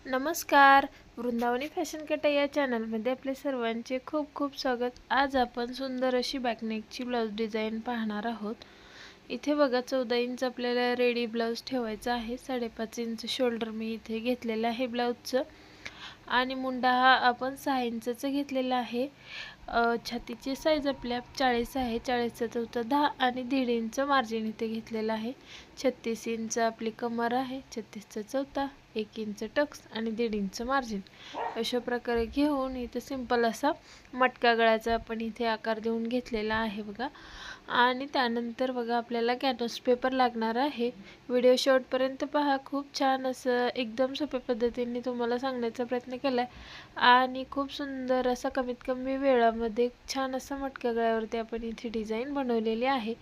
नमस्कार. वृंदावनी फॅशन कटा या चॅनलमध्ये आपले सर्वांचे खूप खूप स्वागत. आज आपण सुंदर अशी बॅकनेकची ब्लाउज डिझाईन पाहणार आहोत. इथे बघा 14 इंच आपल्याला रेडी ब्लाउज ठेवायचा आहे. 5.5 इंच शोल्डर मी इथे घेतलेला आहे ब्लाउजचं आणि मुंडा हा आपण 6 इंचचा घेतलेला आहे. छातीची साईज आपल्या 40 आहे. 40चा चौथा 10 आणि 1.5 इंच मार्जिन इथे घेतलेला आहे. 36 इंच आपली कमर आहे. 36चा चौथा 1 इंच टक्स आणि 1.5 इंच मार्जिन अशा प्रकारे घेऊन इथे सिंपल असा मटका गळ्याचा आपण इथे आकार देऊन घेतलेला आहे बघा. आणि त्यानंतर बघा आपल्याला कॅनव्हास पेपर लागणार आहे. व्हिडिओ शेवटपर्यंत पहा. खूप छान असं एकदम सोप्या पद्धतीने तुम्हाला सांगण्याचा प्रयत्न केला आहे आणि खूप सुंदर असा कमीत कमी वेळामध्ये छान असा मटका गळ्यावरती आपण इथे डिझाईन बनवलेली आहे.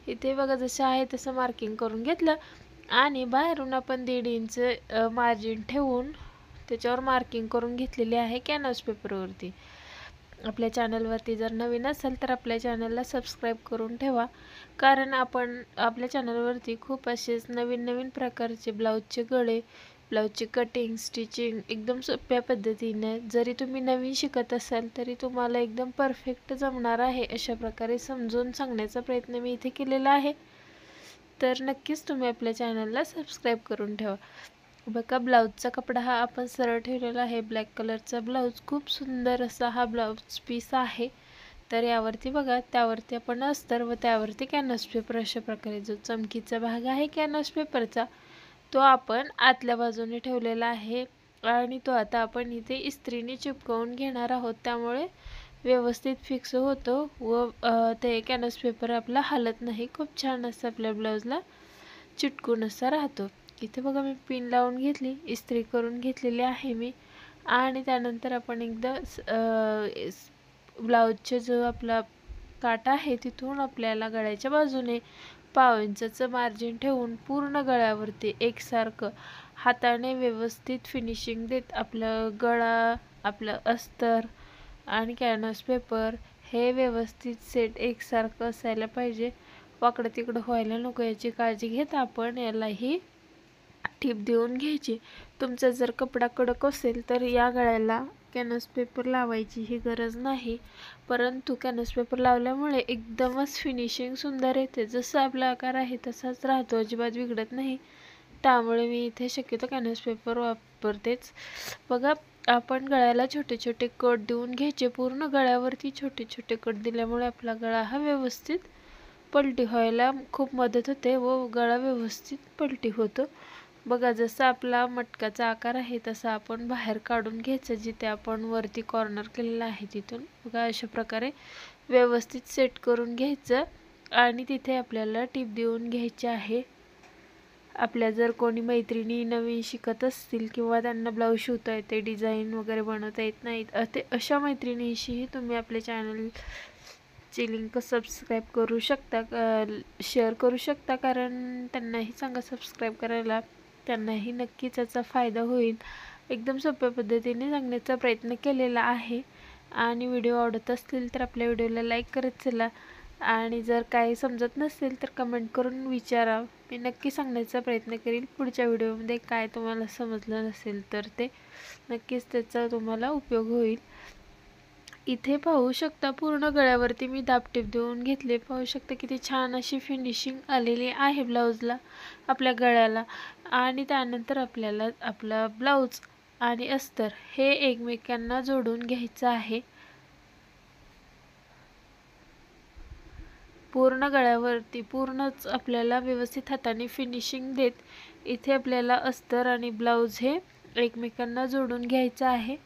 इथे बघा जसं आहे तसं मार्किंग करून घेतलं आणि बाहेरून आपण 1.5 इंच मार्जिन ठेवून त्याच्यावर मार्किंग करून घेतलेली आहे कॅनव्हास पेपरवरती. आपल्या चॅनलवरती जर नवीन असेल तर आपल्या चॅनलला सबस्क्राईब करून ठेवा, कारण आपण आपल्या चॅनलवरती खूप असेच नवीन प्रकारचे ब्लाऊजचे गळे, ब्लाऊजची कटिंग, स्टिचिंग एकदम सोप्या पद्धतीने जरी तुम्ही नवीन शिकत असाल तरी तुम्हाला एकदम परफेक्ट जमणार आहे अशा प्रकारे समजून सांगण्याचा प्रयत्न मी इथे केलेला आहे. तर नक्कीच तुम्ही आपल्या चॅनलला सबस्क्राईब करून ठेवा. बघा ब्लाऊजचा कपडा हा आपण सरळ ठेवलेला आहे. ब्लॅक कलरचा ब्लाऊज खूप सुंदर असा हा ब्लाऊज पीस आहे. तर यावरती बघा त्यावरती आपण अस्तर व त्यावरती कॅनव्हास पेपर अशा प्रकारे जो चमकीचा भाग आहे कॅनव्हास पेपरचा तो आपण आतल्या बाजूने ठेवलेला आहे आणि तो आता आपण इथे इस्त्रीने चिपकवून घेणार आहोत. त्यामुळे व्यवस्थित फिक्स होतो व ते कॅनव्हास पेपर आपला हलत नाही. खूप छान असं आपल्या ब्लाऊजला चिटकून असा राहतो. इथे बघा मी पिन लावून घेतली, इस्त्री करून घेतलेली आहे मी. आणि त्यानंतर आपण एकदा ब्लाऊजचे जो आपला काटा आहे तिथून आपल्याला गळ्याच्या बाजूने 1/2 इंचाचं मार्जिन ठेवून पूर्ण गळ्यावरती एकसारखं हाताने व्यवस्थित फिनिशिंग देत आपलं गळा, आपलं अस्तर आणि कॅनव्हास पेपर हे व्यवस्थित सेट एकसारखं असायला पाहिजे. वाकडं तिकडं व्हायला नको याची काळजी घेत आपण यालाही टीप देऊन घ्यायची. तुमचा जर कपडा कडक असेल तर या गळ्याला कॅनव्हास पेपर लावायची ही गरज नाही, परंतु कॅनव्हास पेपर लावल्यामुळे एकदमच फिनिशिंग सुंदर येते. जसं आपला आकार आहे तसाच राहतो, अजिबात बिघडत नाही. त्यामुळे मी इथे शक्यतो कॅनव्हास पेपर वापरतेच. बघा आपण गळ्याला छोटे छोटे कट देऊन घ्यायचे. पूर्ण गळ्यावरती छोटे छोटे कट दिल्यामुळे आपला गळा हा व्यवस्थित पलटी व्हायला खूप मदत होते व गळा व्यवस्थित पलटी होतो. बघा जसा आपला मटकाचा आकार आहे तसा आपण बाहेर काढून घ्यायचं, जिथे आपण वरती कॉर्नर केलेला आहे तिथून. बघा अशा प्रकारे व्यवस्थित सेट करून घ्यायचं आणि तिथे आपल्याला टीप देऊन घ्यायची आहे. आपल्या जर कोणी मैत्रिणी नवीन शिकत असतील किंवा त्यांना ब्लाऊज शिवता येते, डिझाईन वगैरे बनवता येत नाहीत, अशा मैत्रिणींशीही तुम्ही आपल्या चॅनलची लिंक सबस्क्राईब करू शकता, शेअर करू शकता, कारण त्यांनाही सांगा सबस्क्राईब करायला. त्यांनाही नक्कीच याचा फायदा होईल. एकदम सोप्या पद्धतीने सांगण्याचा प्रयत्न केलेला आहे. आणि व्हिडिओ आवडत असतील तर आपल्या व्हिडिओला लाईक करत चला आणि जर काही समजत नसेल तर कमेंट करून विचारा. मी नक्की सांगण्याचा प्रयत्न करील पुढच्या व्हिडिओमध्ये. काय तुम्हाला समजलं नसेल तर ते नक्कीच त्याचा तुम्हाला उपयोग होईल. इथे पाहू शकता पूर्ण गळ्यावरती मी दाबटीप देऊन घेतले. पाहू शकता किती छान अशी फिनिशिंग आलेली आहे ब्लाऊजला, आपल्या गळ्याला. आणि त्यानंतर आपल्याला आपला ब्लाऊज आणि अस्तर हे एकमेकांना जोडून घ्यायचं आहे. पूर्ण गळ्यावरती पूर्णच आपल्याला व्यवस्थित हाताने फिनिशिंग देत इथे आपल्याला अस्तर आणि ब्लाऊज हे एकमेकांना जोडून घ्यायचं आहे.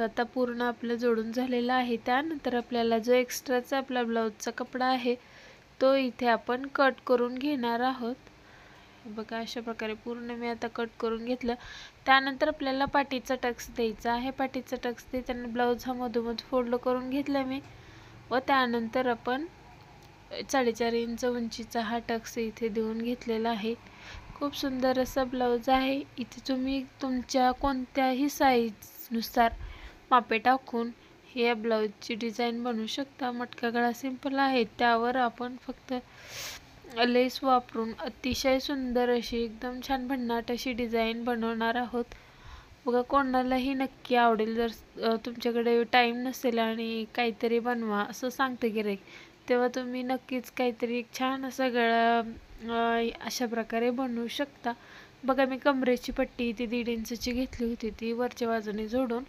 आता पूर्ण आपलं जोडून झालेला आहे. त्यानंतर आपल्याला जो एक्स्ट्राचा आपला ब्लाऊजचा कपडा आहे तो इथे आपण कट करून घेणार आहोत. बघा अशा प्रकारे पूर्ण मी आता कट करून घेतलं. त्यानंतर आपल्याला पाठीचा टक्स द्यायचा आहे. पाठीचा टक्स देताना ब्लाऊज हा मधोमध फोल्ड करून घेतला मी व त्यानंतर आपण 4.5 इंच उंचीचा हा टक्स इथे देऊन घेतलेला आहे. खूप सुंदर असा ब्लाऊज आहे. इथे तुम्ही तुमच्या कोणत्याही साईजनुसार मापे टाकून या ब्लाऊजची डिझाईन बनवू शकता। मटका गळा सिंपल आहे, त्यावर आपण फक्त लेस वापरून अतिशय सुंदर अशी एकदम छान भन्नाट अशी डिझाईन बनवणार आहोत। बघा, कोणालाही नक्की आवडेल। जर तुमच्याकडे टाईम नसेल आणि काहीतरी बनवा असं सांगते गिऱ्हाईक, तेव्हा तुम्ही नक्कीच काहीतरी एक छान असा गळा अशा प्रकारे बनवू शकता। बघा, मी कमरेची पट्टी ती 1.5 इंचची घेतली होती, ती वरच्या बाजूने जोडून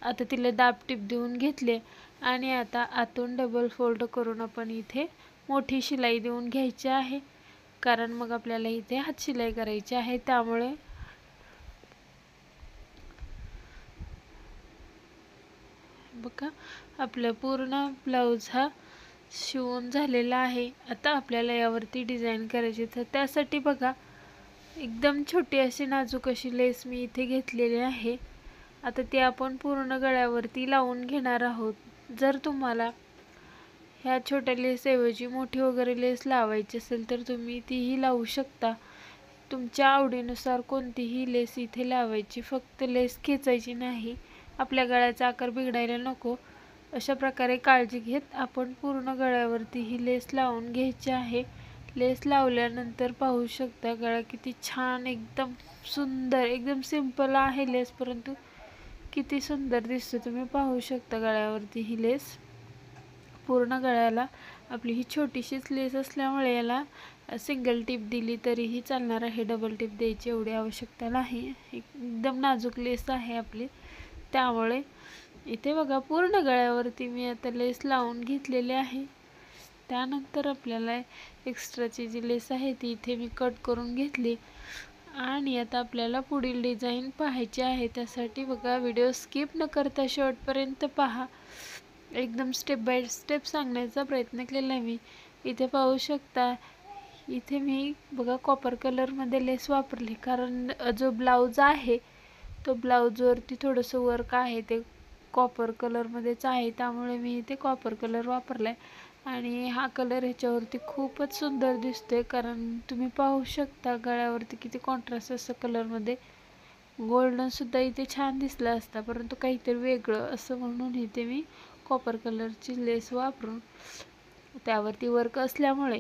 आता तिला दाब टिप देऊन घेतले आणि आता आतून डबल फोल्ड करून आपण इथे मोठी शिलाई देऊन घ्यायची आहे, कारण मग आपल्याला इथे हात शिलाई करायची आहे। त्यामुळे बघा, आपला पूर्ण ब्लाऊज हा शिवून झालेला आहे। आता आपल्याला यावरती डिझाईन करायची, तर त्यासाठी बघा एकदम छोटी अशी नाजूक अशी लेस मी इथे घेतलेली आहे। आता ती आपण पूर्ण गळ्यावरती लावून घेणार आहोत। जर तुम्हाला ह्या छोट्या लेसऐवजी मोठी वगैरे लेस लावायची असेल तर तुम्ही तीही लावू शकता। तुमच्या आवडीनुसार कोणतीही लेस इथे लावायची, फक्त लेस खेचायची नाही, आपल्या गळ्याचा आकार बिघडायला नको अशा प्रकारे काळजी घेत आपण पूर्ण गळ्यावरती ही लेस लावून घ्यायची आहे। लेस लावल्यानंतर पाहू शकता गळा किती छान, एकदम सुंदर, एकदम सिंपल आहे लेस, परंतु किती सुंदर दिसते। तुम्ही पाहू शकता गळ्यावरती ही लेस पूर्ण गळ्याला। आपली ही छोटीशीच लेस असल्यामुळे याला सिंगल टिप दिली तरीही चालणार आहे, डबल टिप द्यायची एवढी आवश्यकता नाही। एकदम नाजूक लेस आहे आपली, त्यामुळे इथे बघा पूर्ण गळ्यावरती मी आता लेस लावून घेतलेली आहे। त्यानंतर आपल्याला एक्स्ट्राची जी लेस आहे ती इथे मी कट करून घेतली आणि आता आपल्याला पुढील डिझाईन पाहायची आहे। त्यासाठी बघा, व्हिडिओ स्किप न करता शेवटपर्यंत पहा, एकदम स्टेप बाय स्टेप सांगण्याचा प्रयत्न केला मी। इथे पाहू शकता, इथे मी बघा कॉपर कलरमध्ये लेस वापरली, कारण जो ब्लाऊज आहे तो ब्लाऊजवरती थोडंसं वर्क आहे ते कॉपर कलरमध्येच आहे, त्यामुळे मी इथे कॉपर कलर वापरलाय आणि हा कलर ह्याच्यावरती खूपच सुंदर दिसतोय, कारण तुम्ही पाहू शकता गळ्यावरती किती कॉन्ट्रास्ट असं कलरमध्ये। गोल्डन सुद्धा इथे छान दिसला असता, परंतु काहीतरी वेगळं असं म्हणून इथे मी कॉपर कलरची लेस वापरून त्यावरती वर्क असल्यामुळे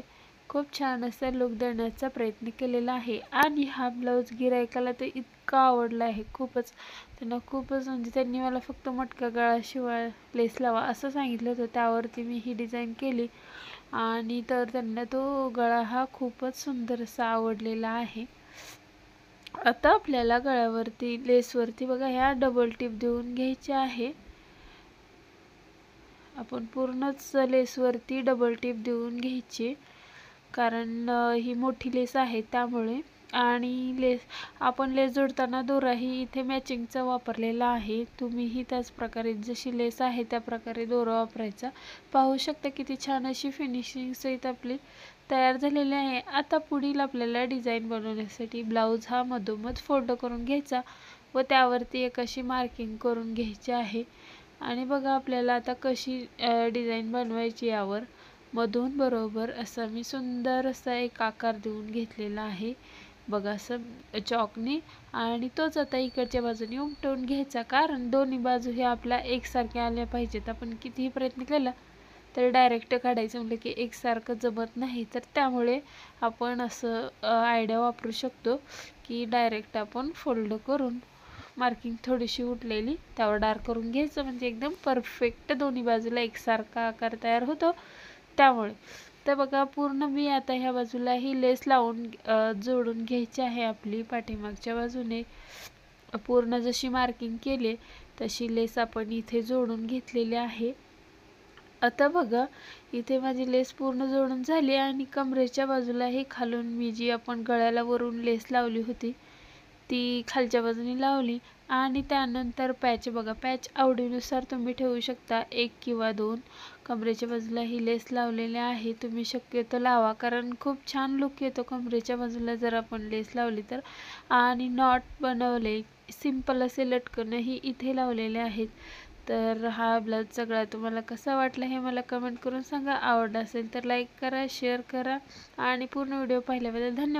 खूप छान असा लुक देण्याचा प्रयत्न केलेला आहे। आणि हा ब्लाऊज गिरायकाला तर इतका आवडला आहे, खूपच, त्यांना खूपच, म्हणजे त्यांनी मला फक्त मटका गळा शिवाय लेस लावा असं सांगितलं होतं, त्यावरती मी ही डिझाईन केली आणि तर त्यांना तो गळा हा खूपच सुंदर असा आवडलेला आहे। आता आपल्याला गळ्यावरती लेसवरती बघा ह्या डबल टिप देऊन घ्यायची आहे। आपण पूर्णच लेसवरती डबल टिप देऊन घ्यायची, कारण ही मोठी लेस आहे त्यामुळे। आणि आपण लेस जोडताना दोराही इथे मॅचिंगचा वापरलेला आहे, तुम्हीही त्याच प्रकारे जशी लेस आहे त्या प्रकारे दोरा वापरायचा। पाहू शकता किती छान अशी फिनिशिंग सहित आपली तयार झालेली आहे। आता पुढील आपल्याला डिझाईन बनवण्यासाठी ब्लाऊज हा मधोमध फोल्ड करून घ्यायचा व त्यावरती एक अशी मार्किंग करून घ्यायची आहे। आणि बघा, आपल्याला आता कशी डिझाईन बनवायची, यावर मधून बरोबर असा मी सुंदर असा एक आकार देऊन घेतलेला आहे बघा, असं चॉकने, आणि तोच आता इकडच्या बाजूने उमटवून घ्यायचा, कारण दोन्ही बाजू हे आपल्या एकसारख्या आल्या पाहिजेत। आपण कितीही प्रयत्न केला तर डायरेक्ट काढायचं म्हटलं की एकसारखं जमत नाही, तर त्यामुळे आपण असं आयडिया वापरू शकतो की डायरेक्ट आपण फोल्ड करून मार्किंग थोडीशी उठलेली त्यावर डार्क करून घ्यायचं, म्हणजे एकदम परफेक्ट दोन्ही बाजूला एकसारखा आकार तयार होतो। त्यामुळे तर बघा, पूर्ण मी आता ह्या बाजूला ही लेस लावून जोडून घ्यायची आहे आपली पाठीमागच्या बाजूने। पूर्ण जशी मार्किंग केले तशी लेस आपण इथे जोडून घेतलेली आहे। आता बघा, इथे माझी लेस पूर्ण जोडून झाली आणि कमरेच्या बाजूला ही खालून मी जी आपण गळ्याला वरून लेस लावली होती ती खालच्या बाजूने लावली आणि त्यानंतर पॅच बघा, पॅच आवडीनुसार तुम्ही ठेवू शकता, 1 किंवा 2। कमरेच्या बाजूला ही लेस लावलेली आहे, तुम्ही शक्यतो लावा, कारण खूप छान लुक येतो कमरेच्या बाजूला जर आपण लेस लावली तर। आणि नॉट बनवले, सिंपल असे लटकनही इथे लावलेले आहेत। तर हा ब्लाऊज सगळा तुम्हाला कसा वाटला हे मला कमेंट करून सांगा। आवडला असेल तर लाईक करा, शेअर करा आणि पूर्ण व्हिडिओ पाहिल्याबद्दल धन्यवाद।